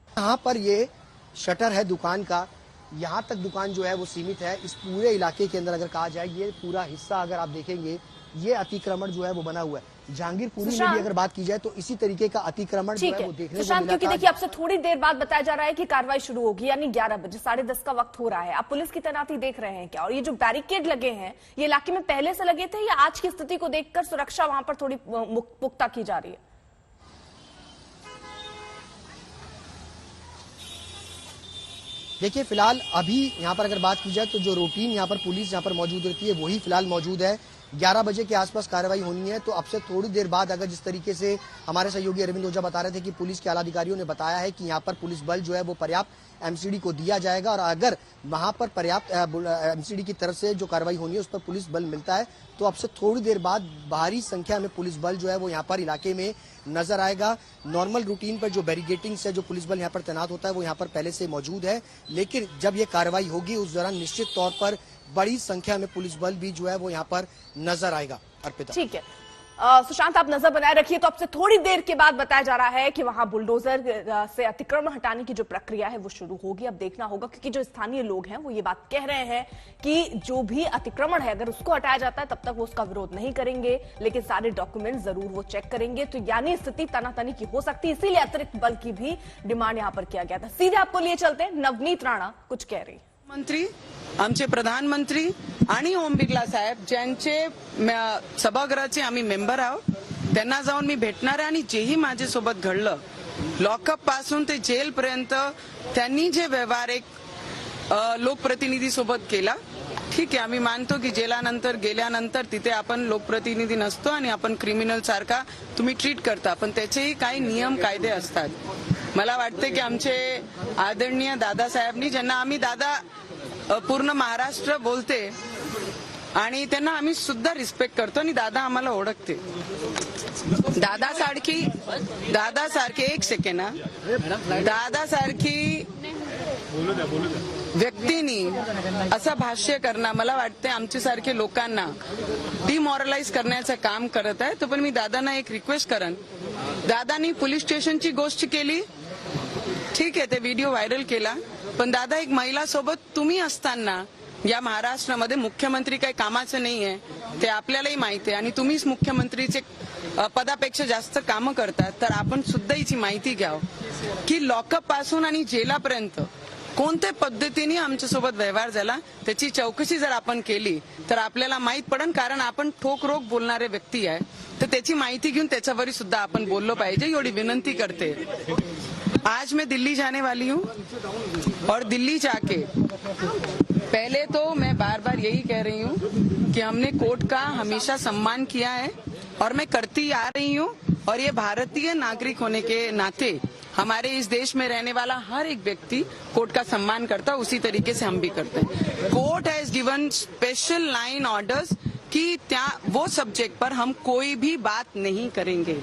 यहाँ पर ये शटर है दुकान का, यहाँ तक दुकान जो है वो सीमित है। इस पूरे इलाके के अंदर अगर कहा जाए ये पूरा हिस्सा अगर आप देखेंगे ये अतिक्रमण जो है वो बना हुआ है। जहांगीरपुरी में भी अगर बात की जाए तो इसी तरीके का अतिक्रमण जो है वो देखने को मिला। क्योंकि देखिए आपसे थोड़ी देर बाद बताया जा रहा है कि कार्रवाई शुरू होगी, यानी 11 बजे 10:30 का वक्त हो रहा है। आप पुलिस की तैनाती देख रहे हैं क्या? और ये जो बैरिकेड लगे हैं ये इलाके में पहले से लगे थे या आज की स्थिति को देखकर सुरक्षा वहां पर थोड़ी पुख्ता की जा रही है? देखिए फिलहाल अभी यहाँ पर अगर बात की जाए तो जो रूटीन यहाँ पर पुलिस यहाँ पर मौजूद रहती है वही फिलहाल मौजूद है। 11 बजे के आसपास कार्रवाई होनी है, तो अब से थोड़ी देर बाद अगर जिस तरीके से हमारे सहयोगी अरविंद ओझा बता रहे थे कि पुलिस के आला अधिकारियों ने बताया है कि यहाँ पर पुलिस बल जो है वो पर्याप्त एमसीडी को दिया जाएगा, और अगर वहां पर पर्याप्त एमसीडी की तरफ से जो कार्रवाई होनी है उस पर पुलिस बल मिलता है तो अब से थोड़ी देर बाद भारी संख्या में पुलिस बल जो है वो यहाँ पर इलाके में नजर आएगा। नॉर्मल रूटीन पर जो बैरिकेटिंग से जो पुलिस बल यहाँ पर तैनात होता है वो यहाँ पर पहले से मौजूद है, लेकिन जब ये कार्रवाई होगी उस दौरान निश्चित तौर पर बड़ी संख्या में पुलिस बल भी जो है वो यहाँ पर नजर आएगा। अर्पिता, ठीक है सुशांत, आप नजर बनाए रखिए। तो अब से थोड़ी देर के बाद बताया जा रहा है कि वहां बुलडोजर से अतिक्रमण हटाने की जो प्रक्रिया है वो शुरू होगी। अब देखना होगा, क्योंकि जो स्थानीय लोग हैं वो ये बात कह रहे हैं कि जो भी अतिक्रमण है अगर उसको हटाया जाता है तब तक वो उसका विरोध नहीं करेंगे, लेकिन सारे डॉक्यूमेंट जरूर वो चेक करेंगे। तो यानी स्थिति तनातनी की हो सकती है, इसीलिए अतिरिक्त बल की भी डिमांड यहां पर किया गया था। सीधे आपको लिए चलते हैं, नवनीत राणा कुछ कह रही। मंत्री, आमचे प्रधानमंत्री आणि ओम बिर्ला साहेब ज्यांचे सभागृहाचे आम्ही मेंबर आहोत त्यांना जाऊन मी भेटणार आहे, आणि जेही माझ्यासोबत घडलं लॉकअप पासून ते जेल पर्यंत त्यांनी जे व्यवहार एक लोकप्रतिनिधी सोबत केला, ठीक आहे, आम्ही मानतो की जेलानंतर गेल्यानंतर तिथे आपण लोकप्रतिनिधी नसतो आणि आपण क्रिमिनल सारखा तुम्ही ट्रीट करता, पण त्याचेही काही नियम कायदे असतात. मला वाटते की आमचे आदरणीय दादासाहेबांनी, ज्यांना आम्ही दादा पूर्ण महाराष्ट्र बोलते आणि त्यांना आम्ही सुद्धा रिस्पेक्ट करतो आणि दादा आम्हाला ओळखते. दादासारखी एक सेकंड ना, दादासारखी व्यक्तीनी असं भाष्य करणं मला वाटते आमच्यासारखे लोकांना डिमॉरलाइज करण्याचं काम करत आहे. तो पण मी दादांना एक रिक्वेस्ट करन, दादांनी पोलीस स्टेशनची गोष्ट केली, ठीक आहे, ते व्हिडिओ व्हायरल केला, पण दादा एक महिला सोबत तुम्ही असताना या महाराष्ट्रामध्ये मुख्यमंत्री काही कामाचं नाहीये, ते आपल्यालाही माहिती आहे, आणि तुम्हीच मुख्यमंत्रीचे पदापेक्षा जास्त कामं करतात. तर आपण सुद्धा याची माहिती घ्यावं की लॉकअप पासून आणि जेलापर्यंत कोणत्या पद्धतीने आमच्यासोबत व्यवहार झाला त्याची चौकशी जर आपण केली तर आपल्याला माहित पडेल, कारण आपण ठोक-रोक बोलणारे व्यक्ती आहे, तर त्याची माहिती घेऊन त्याच्यावर सुद्धा आपण बोललो पाहिजे, एवढी विनंती करते। आज मैं दिल्ली जाने वाली हूँ और दिल्ली जाके पहले तो मैं बार बार यही कह रही हूँ कि हमने कोर्ट का हमेशा सम्मान किया है और मैं करती आ रही हूँ, और ये भारतीय नागरिक होने के नाते हमारे इस देश में रहने वाला हर एक व्यक्ति कोर्ट का सम्मान करता है, उसी तरीके से हम भी करते हैं। Court has given special line orders कि वो सब्जेक्ट पर हम कोई भी बात नहीं करेंगे।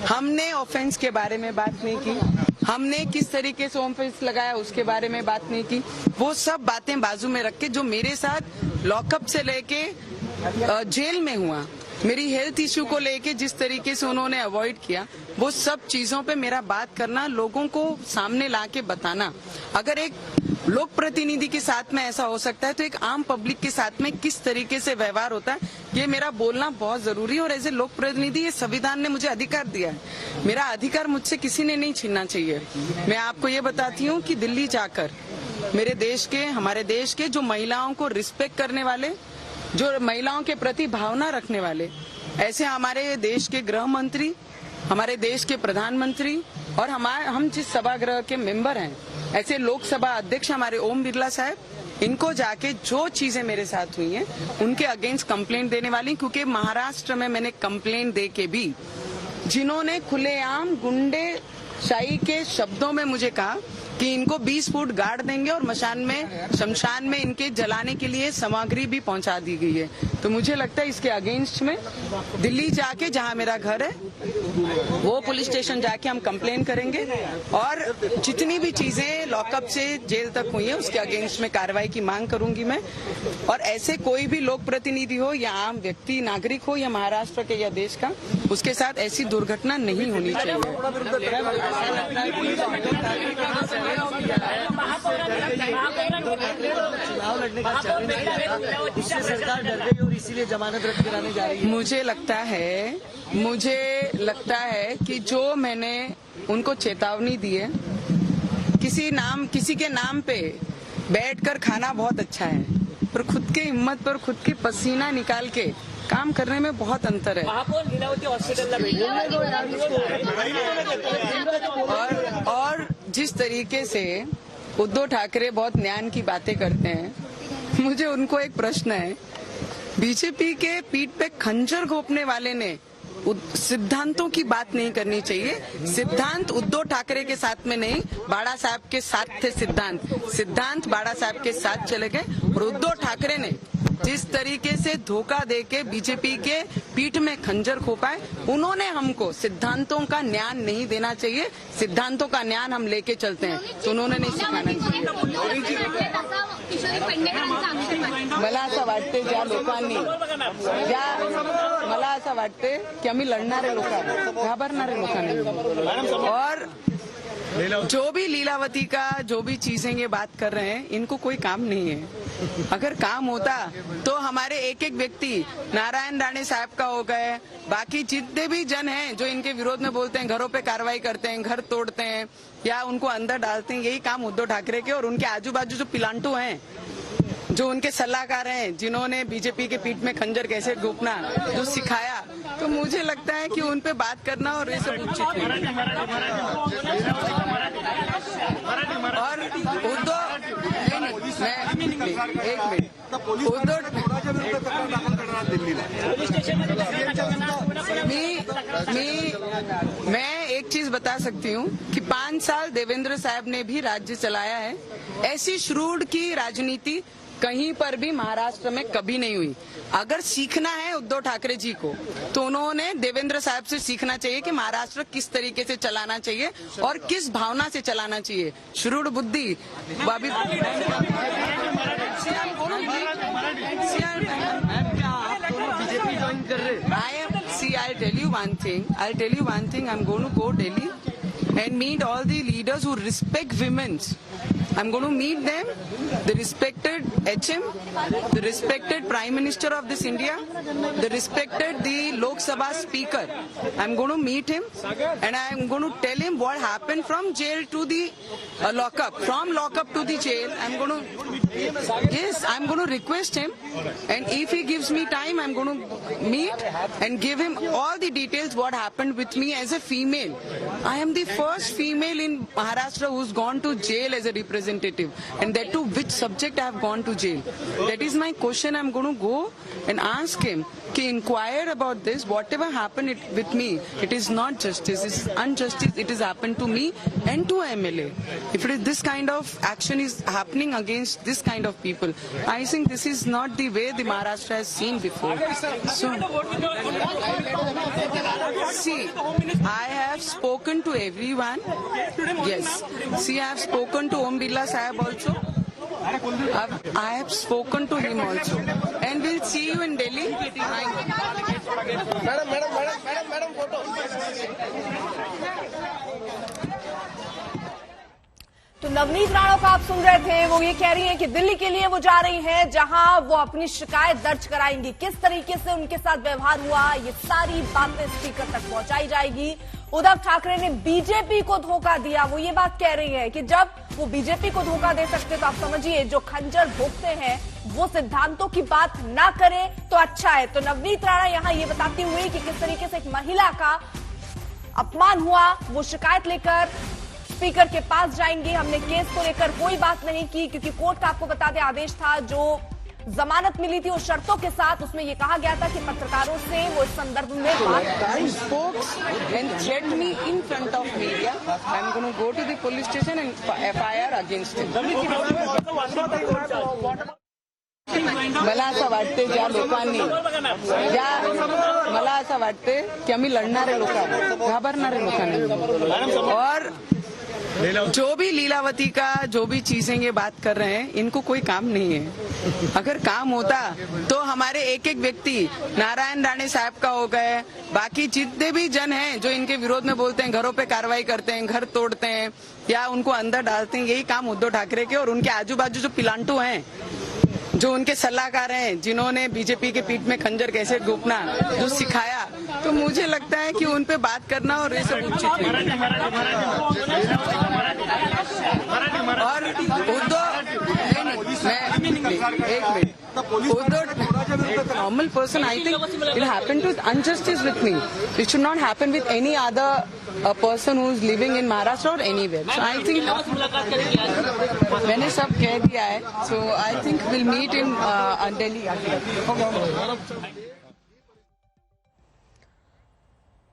हमने ऑफेंस के बारे में बात नहीं की, हमने किस तरीके से ऑफेंस लगाया उसके बारे में बात नहीं की। वो सब बातें बाजू में रख के जो मेरे साथ लॉकअप से लेके जेल में हुआ, मेरी हेल्थ इश्यू को लेके जिस तरीके से उन्होंने अवॉइड किया, वो सब चीजों पे मेरा बात करना, लोगों को सामने लाके बताना। अगर एक लोक प्रतिनिधि के साथ में ऐसा हो सकता है तो एक आम पब्लिक के साथ में किस तरीके से व्यवहार होता है, ये मेरा बोलना बहुत जरूरी है। और एज ए लोक प्रतिनिधि ये संविधान ने मुझे अधिकार दिया है, मेरा अधिकार मुझसे किसी ने नहीं छीनना चाहिए। मैं आपको ये बताती हूँ कि दिल्ली जाकर मेरे देश के, हमारे देश के जो महिलाओं को रिस्पेक्ट करने वाले, जो महिलाओं के प्रति भावना रखने वाले, ऐसे हमारे देश के गृह मंत्री, हमारे देश के प्रधानमंत्री और हम जिस सभागृह के मेंबर हैं, ऐसे लोकसभा अध्यक्ष हमारे ओम बिरला साहब, इनको जाके जो चीजें मेरे साथ हुई हैं उनके अगेंस्ट कंप्लेंट देने वाली, क्योंकि महाराष्ट्र में मैंने कंप्लेंट दे के भी जिन्होंने खुलेआम गुंडे शाही के शब्दों में मुझे कहा कि इनको 20 फुट गाड़ देंगे और शमशान में इनके जलाने के लिए सामग्री भी पहुंचा दी गई है, तो मुझे लगता है इसके अगेंस्ट में दिल्ली जाके, जहां मेरा घर है, वो पुलिस स्टेशन जाके हम कंप्लेन करेंगे और जितनी भी चीजें लॉकअप से जेल तक हुई है उसके अगेंस्ट में कार्रवाई की मांग करूंगी मैं। और ऐसे कोई भी लोक प्रतिनिधि हो या आम व्यक्ति, नागरिक हो या महाराष्ट्र के या देश का, उसके साथ ऐसी दुर्घटना नहीं होनी चाहिए। सरकार डर गई और इसीलिए जमानत रद्द कराने जा रही है। मुझे लगता है कि जो मैंने उनको चेतावनी दी है, किसी के नाम पे बैठकर खाना बहुत अच्छा है, पर खुद के हिम्मत पर खुद के पसीना निकाल के काम करने में बहुत अंतर है। और जिस तरीके से उद्धव ठाकरे बहुत ज्ञान की बातें करते हैं, मुझे उनको एक प्रश्न है, बीजेपी के पीठ पे खंजर घोंपने वाले ने सिद्धांतों की बात नहीं करनी चाहिए। सिद्धांत उद्धव ठाकरे के साथ में नहीं, बाड़ा साहब के साथ थे। सिद्धांत बाड़ा साहब के साथ चले गए और उद्धव ठाकरे ने जिस तरीके से धोखा देके बीजेपी के पीठ में खंजर खोपा है, उन्होंने हमको सिद्धांतों का ज्ञान नहीं देना चाहिए। सिद्धांतों का ज्ञान हम लेके चलते हैं, तो उन्होंने नहीं सिखाना चाहिए। मला असं वाटते मला असं वाटते की आम्ही लढणारे लोक आहोत, घाबरणारे लोक नाही। और जो भी लीलावती का जो भी चीजें ये बात कर रहे हैं, इनको कोई काम नहीं है। अगर काम होता तो हमारे एक एक व्यक्ति, नारायण राणे साहब का हो गए, बाकी जितने भी जन हैं जो इनके विरोध में बोलते हैं, घरों पे कार्रवाई करते हैं, घर तोड़ते हैं या उनको अंदर डालते हैं, यही काम उद्धव ठाकरे के और उनके आजू बाजू जो पिलांटू हैं, जो उनके सलाहकार हैं, जिन्होंने बीजेपी के पीठ में खंजर कैसे घोंपना जो सिखाया, तो मुझे लगता है कि उन पे बात करना और ये सब उचित नहीं। और उद्धव, एक मिनट, मैं एक चीज बता सकती हूँ कि 5 साल देवेंद्र साहब ने भी राज्य चलाया है। ऐसी श्रूड की राजनीति कहीं पर भी महाराष्ट्र में कभी नहीं हुई। अगर सीखना है उद्धव ठाकरे जी को, तो उन्होंने देवेंद्र साहब से सीखना चाहिए कि महाराष्ट्र किस तरीके से चलाना चाहिए और किस भावना से चलाना चाहिए। श्रूड बुद्धि I'll tell you one thing. I'm going to go Delhi and meet all the leaders who respect women's I'm going to meet them, the respected HM, the respected Prime Minister of this India, the respected the Lok Sabha Speaker. I'm going to meet him and I'm going to tell him what happened from jail to the lockup, from lockup to the jail. I'm going to request him, and if he gives me time, I'm going to meet and give him all the details what happened with me as a female. I am the first female in Maharashtra who's gone to jail as a representative, and that too which subject I have gone to jail. That is my question. I'm going to go and ask him to inquire about this. Whatever happened with me, it is not justice, it's injustice. It has happened to me and to MLA. If it is this kind of action is happening against this kind of people, I think this is not the way the Maharashtra has seen before. So, see, I have spoken to everyone. Yes. See, I have spoken to Om Birla Sahib also. I have spoken to him also. And we'll see you in Delhi. Madam, photo. तो नवनीत राणा को आप सुन रहे थे, वो ये कह रही हैं कि दिल्ली के लिए वो जा रही हैं जहां वो अपनी शिकायत दर्ज कराएंगी। किस तरीके से उनके साथ व्यवहार हुआ, ये सारी बातें स्पीकर तक पहुंचाई जाएगी। उद्धव ठाकरे ने बीजेपी को धोखा दिया, वो ये बात कह रही है कि जब वो बीजेपी को धोखा दे सकते तो आप समझिए जो खंजर भोंकते हैं वो सिद्धांतों की बात ना करें तो अच्छा है। तो नवनीत राणा यहां ये बताती हुई कि किस तरीके से एक महिला का अपमान हुआ, वो शिकायत लेकर स्पीकर के पास जाएंगे। हमने केस को लेकर कोई बात नहीं की क्योंकि कोर्ट का आपको बता दें आदेश था, जो जमानत मिली थी उस शर्तों के साथ, उसमें यह कहा गया था कि पत्रकारों से वो इस संदर्भ में मला असं वाटते ज्या लोकांनी मला असं वाटते की आम्ही लढणारे लोक घाबरणारे लोकांनी, और जो भी लीलावती का जो भी चीजें ये बात कर रहे हैं इनको कोई काम नहीं है। अगर काम होता तो हमारे एक एक व्यक्ति नारायण राणे साहब का हो गए, बाकी जितने भी जन हैं जो इनके विरोध में बोलते हैं, घरों पे कार्रवाई करते हैं, घर तोड़ते हैं या उनको अंदर डालते हैं, यही काम उद्धव ठाकरे के और उनके आजू बाजू जो पिलांटू हैं, जो उनके सलाहकार हैं, जिन्होंने बीजेपी के पीठ में खंजर कैसे घोंपना जो सिखाया, तो मुझे लगता है कि उन पे बात करना और ये सब उचित और normal person, I think it happened to injustice with me. It should not happen with any other person who is living in Maharashtra or anywhere. So I think मैंने सब कह दिया है. So I think we'll meet in Delhi.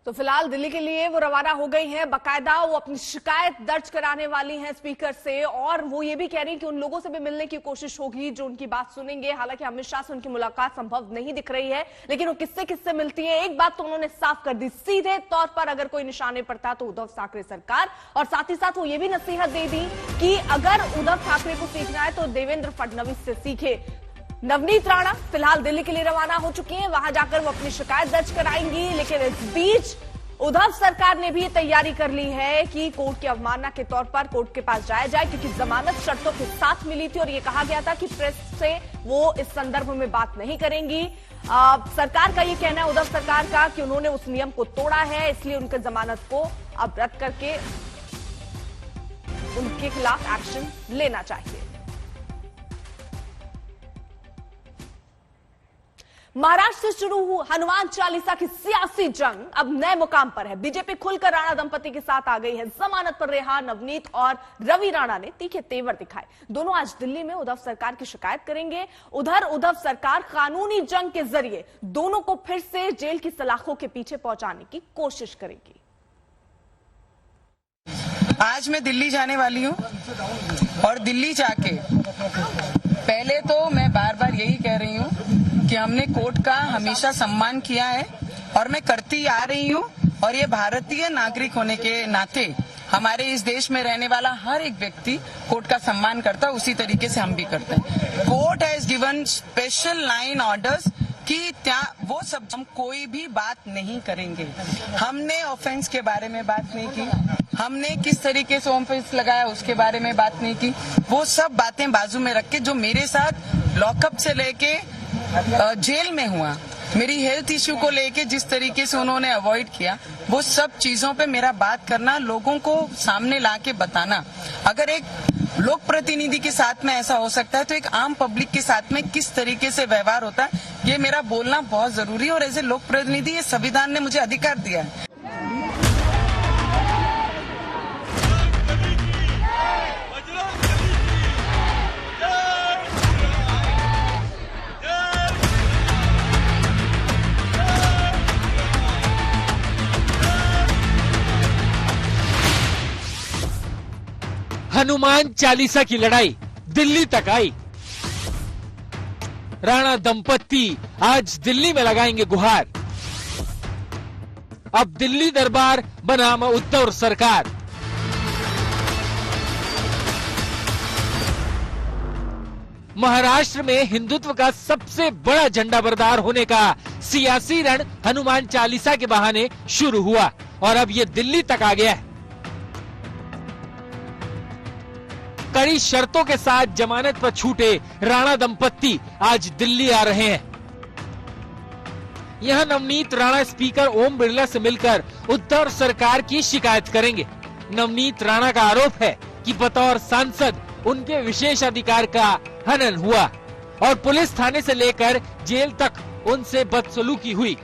तो फिलहाल दिल्ली के लिए वो रवाना हो गई हैं। बकायदा वो अपनी शिकायत दर्ज कराने वाली हैं स्पीकर से, और वो ये भी कह रही हैं कि उन लोगों से भी मिलने की कोशिश होगी जो उनकी बात सुनेंगे। हालांकि अमित शाह से उनकी मुलाकात संभव नहीं दिख रही है, लेकिन वो किससे किससे मिलती है एक बात तो उन्होंने साफ कर दी, सीधे तौर पर अगर कोई निशाने पड़ता तो उद्धव ठाकरे सरकार, और साथ ही साथ वो ये भी नसीहत दे दी कि अगर उद्धव ठाकरे को सीखना है तो देवेंद्र फडणवीस से सीखे। नवनीत राणा फिलहाल दिल्ली के लिए रवाना हो चुकी हैं, वहां जाकर वो अपनी शिकायत दर्ज कराएंगी। लेकिन इस बीच उद्धव सरकार ने भी ये तैयारी कर ली है कि कोर्ट की अवमानना के तौर पर कोर्ट के पास जाया जाए, क्योंकि जमानत शर्तों के साथ मिली थी और ये कहा गया था कि प्रेस से वो इस संदर्भ में बात नहीं करेंगी। सरकार का ये कहना है, उद्धव सरकार का, कि उन्होंने उस नियम को तोड़ा है, इसलिए उनके जमानत को अब रद्द करके उनके खिलाफ एक्शन लेना चाहिए। महाराष्ट्र से शुरू हुई हनुमान चालीसा की सियासी जंग अब नए मुकाम पर है। बीजेपी खुलकर राणा दंपति के साथ आ गई है। जमानत पर रिहा नवनीत और रवि राणा ने तीखे तेवर दिखाए। दोनों आज दिल्ली में उद्धव सरकार की शिकायत करेंगे। उधर उद्धव सरकार कानूनी जंग के जरिए दोनों को फिर से जेल की सलाखों के पीछे पहुंचाने की कोशिश करेगी। आज मैं दिल्ली जाने वाली हूं और दिल्ली जाके पहले तो मैं बार बार यही कह रही हूं कि हमने कोर्ट का हमेशा सम्मान किया है और मैं करती आ रही हूं, और ये भारतीय नागरिक होने के नाते हमारे इस देश में रहने वाला हर एक व्यक्ति कोर्ट का सम्मान करता है, उसी तरीके से हम भी करते हैं। Court has given special 9 orders कि वो सब हम कोई भी बात नहीं करेंगे। हमने ऑफेंस के बारे में बात नहीं की, हमने किस तरीके से ऑफेंस लगाया उसके बारे में बात नहीं की। वो सब बातें बाजू में रख के जो मेरे साथ लॉकअप से लेके जेल में हुआ, मेरी हेल्थ इश्यू को लेके जिस तरीके से उन्होंने अवॉइड किया, वो सब चीजों पे मेरा बात करना, लोगों को सामने लाके बताना। अगर एक लोक प्रतिनिधि के साथ में ऐसा हो सकता है तो एक आम पब्लिक के साथ में किस तरीके से व्यवहार होता है, ये मेरा बोलना बहुत जरूरी है। और एज ए लोक प्रतिनिधि ये संविधान ने मुझे अधिकार दिया है। हनुमान चालीसा की लड़ाई दिल्ली तक आई। राणा दंपत्ति आज दिल्ली में लगाएंगे गुहार। अब दिल्ली दरबार बनाम उद्धव सरकार। महाराष्ट्र में हिंदुत्व का सबसे बड़ा झंडा बरदार होने का सियासी रण हनुमान चालीसा के बहाने शुरू हुआ और अब ये दिल्ली तक आ गया है। कड़ी शर्तों के साथ जमानत पर छूटे राणा दंपत्ति आज दिल्ली आ रहे हैं। यहां नवनीत राणा स्पीकर ओम बिरला से मिलकर उद्धव सरकार की शिकायत करेंगे। नवनीत राणा का आरोप है कि बतौर सांसद उनके विशेष अधिकार का हनन हुआ और पुलिस थाने से लेकर जेल तक उनसे बदसलूकी हुई।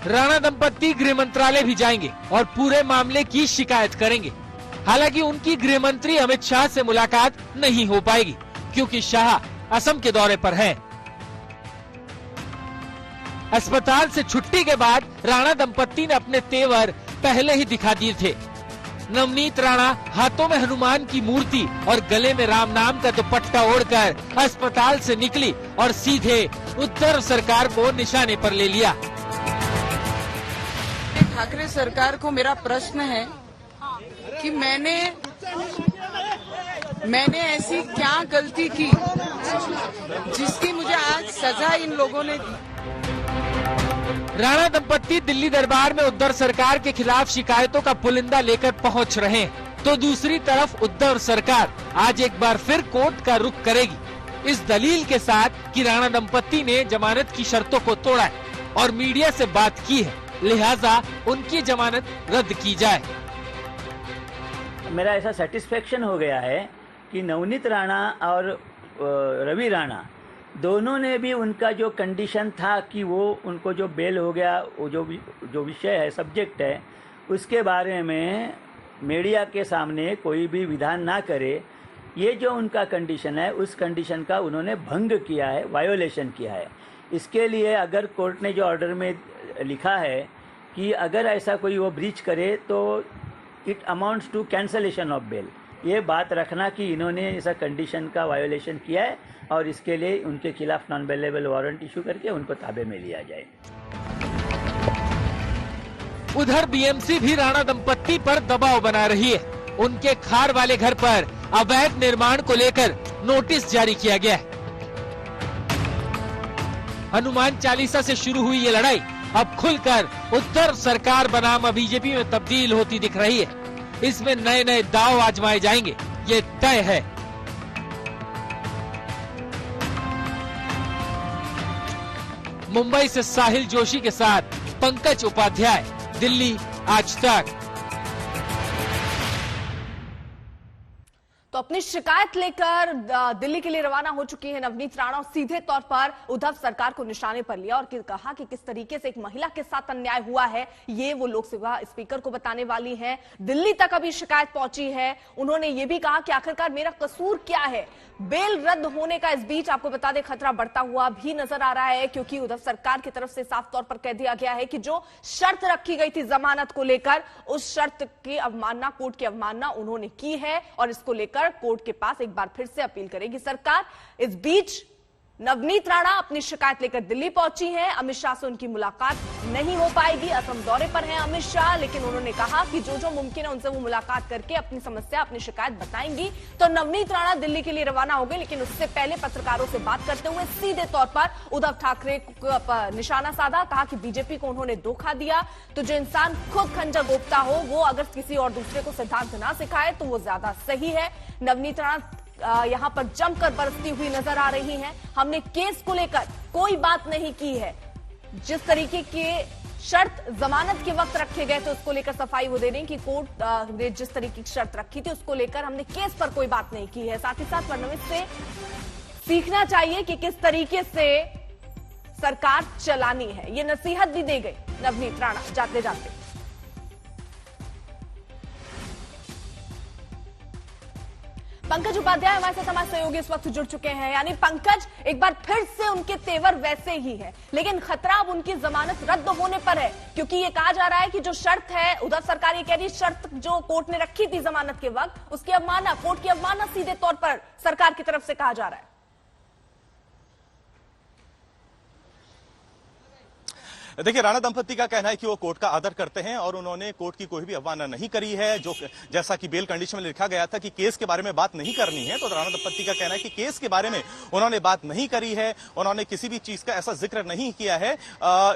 राणा दंपत्ति गृह मंत्रालय भी जाएंगे और पूरे मामले की शिकायत करेंगे। हालांकि उनकी गृह मंत्री अमित शाह से मुलाकात नहीं हो पाएगी क्योंकि शाह असम के दौरे पर हैं। अस्पताल से छुट्टी के बाद राणा दंपत्ति ने अपने तेवर पहले ही दिखा दिए थे। नवनीत राणा हाथों में हनुमान की मूर्ति और गले में राम नाम का दुपट्टा ओढ़कर अस्पताल से निकली और सीधे उद्धव सरकार को निशाने पर ले लिया। ठाकरे सरकार को मेरा प्रश्न है कि मैंने ऐसी क्या गलती की जिसकी मुझे आज सजा इन लोगों ने दी। राणा दंपत्ति दिल्ली दरबार में उद्धव सरकार के खिलाफ शिकायतों का पुलिंदा लेकर पहुंच रहे हैं, तो दूसरी तरफ उद्धव सरकार आज एक बार फिर कोर्ट का रुख करेगी इस दलील के साथ कि राणा दंपत्ति ने जमानत की शर्तों को तोड़ा है और मीडिया से बात की है, लिहाजा उनकी जमानत रद्द की जाए। मेरा ऐसा सेटिस्फेक्शन हो गया है कि नवनीत राणा और रवि राणा दोनों ने भी उनका जो कंडीशन था कि वो उनको जो बेल हो गया, वो जो विषय है, सब्जेक्ट है, उसके बारे में मीडिया के सामने कोई भी विधान ना करे, ये जो उनका कंडीशन है उस कंडीशन का उन्होंने भंग किया है, वायोलेशन किया है। इसके लिए अगर कोर्ट ने जो ऑर्डर में लिखा है कि अगर ऐसा कोई वो ब्रीच करे तो it amounts to cancellation of bail, ये बात रखना कि इन्होंने ऐसा कंडीशन का वायोलेशन किया है और इसके लिए उनके खिलाफ नॉन बेलेबल वारंट इशू करके उनको ताबे में लिया जाए। उधर बीएमसी भी राणा दंपत्ति पर दबाव बना रही है। उनके खार वाले घर पर अवैध निर्माण को लेकर नोटिस जारी किया गया है। हनुमान चालीसा से शुरू हुई ये लड़ाई अब खुलकर उद्धव सरकार बनाम बीजेपी में तब्दील होती दिख रही है। इसमें नए नए दांव आजमाए जाएंगे, ये तय है। मुंबई से साहिल जोशी के साथ पंकज उपाध्याय, दिल्ली आज तक। तो अपनी शिकायत लेकर दिल्ली के लिए रवाना हो चुकी है नवनीत राणा और सीधे तौर पर उद्धव सरकार को निशाने पर लिया और कहा कि किस तरीके से एक महिला के साथ अन्याय हुआ है, ये वो लोकसभा स्पीकर को बताने वाली है। दिल्ली तक अभी शिकायत पहुंची है। उन्होंने ये भी कहा कि आखिरकार मेरा कसूर क्या है। बेल रद्द होने का इस बीच आपको बता दें खतरा बढ़ता हुआ भी नजर आ रहा है, क्योंकि उद्धव सरकार की तरफ से साफ तौर पर कह दिया गया है कि जो शर्त रखी गई थी जमानत को लेकर, उस शर्त की अवमानना, कोर्ट की अवमानना उन्होंने की है और इसको लेकर कोर्ट के पास एक बार फिर से अपील करेगी सरकार। इस बीच नवनीत राणा अपनी शिकायत लेकर दिल्ली पहुंची हैं। अमित शाह से उनकी मुलाकात नहीं हो पाएगी। असम दौरे पर हैं अमित शाह, लेकिन उन्होंने कहा कि जो मुमकिन है उनसे वो मुलाकात करके अपनी समस्या, अपनी शिकायत बताएंगी। तो नवनीत राणा दिल्ली के लिए रवाना हो गए, लेकिन उससे पहले पत्रकारों से बात करते हुए सीधे तौर पर उद्धव ठाकरे पर निशाना साधा। कहा कि बीजेपी को उन्होंने धोखा दिया। तो जो इंसान खुद खंजर गोपता हो वो अगर किसी और दूसरे को सिद्धांत ना सिखाए तो वो ज्यादा सही है। नवनीत राणा यहां पर जमकर बरसती हुई नजर आ रही हैं। हमने केस को लेकर कोई बात नहीं की है। जिस तरीके के शर्त जमानत के वक्त रखे गए थे उसको लेकर सफाई वो दे रही कि कोर्ट ने जिस तरीके की शर्त रखी थी उसको लेकर हमने केस पर कोई बात नहीं की है। साथ ही साथ फडणवीस से सीखना चाहिए कि किस तरीके से सरकार चलानी है। ये नसीहत भी दे गई नवनीत राणा जाते जाते। पंकज उपाध्याय हमारे साथ हमारे सहयोगी इस वक्त जुड़ चुके हैं। यानी पंकज, एक बार फिर से उनके तेवर वैसे ही है, लेकिन खतरा अब उनकी जमानत रद्द होने पर है, क्योंकि ये कहा जा रहा है कि जो शर्त है, उद्धव सरकार ये कह रही शर्त जो कोर्ट ने रखी थी जमानत के वक्त, उसकी अवमानना, कोर्ट की अवमानना सीधे तौर पर सरकार की तरफ से कहा जा रहा है। देखिए, राणा दंपत्ति का कहना है कि वो कोर्ट का आदर करते हैं और उन्होंने कोर्ट की कोई भी अवमानना नहीं करी है। जो जैसा कि बेल कंडीशन में लिखा गया था कि केस के बारे में बात नहीं करनी है, तो राणा दंपत्ति का कहना है कि केस के बारे में उन्होंने बात नहीं करी है। उन्होंने किसी भी चीज का ऐसा जिक्र नहीं किया है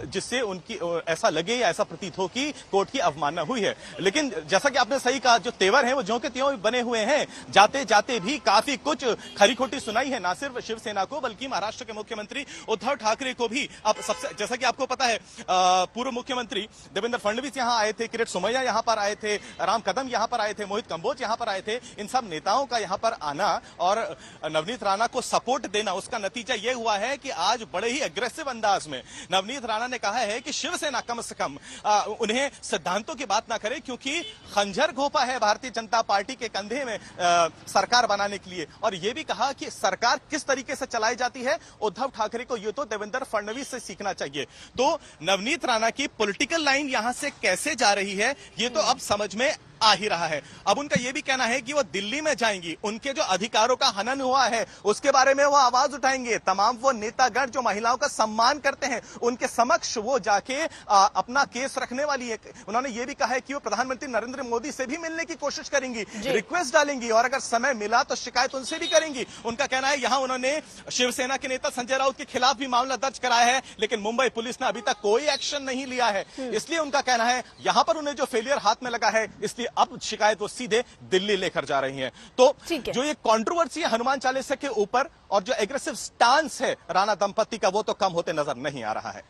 जिससे उनकी ऐसा लगे या ऐसा प्रतीत हो कि कोर्ट की अवमानना हुई है। लेकिन जैसा कि आपने सही कहा, जो तेवर है वो ज्यों के त्यों बने हुए हैं। जाते जाते भी काफी कुछ खरी खोटी सुनाई है, ना सिर्फ शिवसेना को बल्कि महाराष्ट्र के मुख्यमंत्री उद्धव ठाकरे को भी। अब सबसे, जैसा कि आपको पता है, पूर्व मुख्यमंत्री देवेंद्र फडणवीस यहां आए थे, किरीट सोमैया यहां पर आए थे, राम कदम यहां पर आए थे, मोहित कंबोज यहां पर आए थे। इन सब नेताओं का यहां पर आना और नवनीत राणा को सपोर्ट देना, उसका नतीजा यह हुआ है कि आज बड़े ही अग्रेसिव अंदाज में नवनीत राणा ने कहा है कि शिवसेना कम से कम उन्हें सिद्धांतों की बात ना करे, क्योंकि खंजर घोपा है भारतीय जनता पार्टी के कंधे में सरकार बनाने के लिए। और यह भी कहा कि सरकार किस तरीके से चलाई जाती है उद्धव ठाकरे को ये तो देवेंद्र फडणवीस से सीखना चाहिए। तो नवनीत राणा की पॉलिटिकल लाइन यहां से कैसे जा रही है ये तो अब समझ में आ ही रहा है। अब उनका यह भी कहना है कि वो दिल्ली में जाएंगी, उनके जो अधिकारों का हनन हुआ है उसके बारे में वो आवाज उठाएंगे। तमाम वो नेतागण जो महिलाओं का सम्मान करते हैं उनके समक्ष वो जाके अपना केस रखने वाली है। उन्होंने ये भी कहा है कि वो प्रधानमंत्री नरेंद्र मोदी से भी मिलने की कोशिश करेंगी, रिक्वेस्ट डालेंगी और अगर समय मिला तो शिकायत उनसे भी करेंगी। उनका कहना है यहां उन्होंने शिवसेना के नेता संजय राउत के खिलाफ भी मामला दर्ज कराया है, लेकिन मुंबई पुलिस ने अभी तक कोई एक्शन नहीं लिया है। इसलिए उनका कहना है यहां पर उन्हें जो फेलियर हाथ में लगा है, इसलिए अब शिकायत वो सीधे दिल्ली लेकर जा रही हैं। तो जो ये कंट्रोवर्सी है हनुमान चालीसा के ऊपर और जो एग्रेसिव स्टांस है राणा दंपत्ति का, वो तो कम होते नजर नहीं आ रहा है।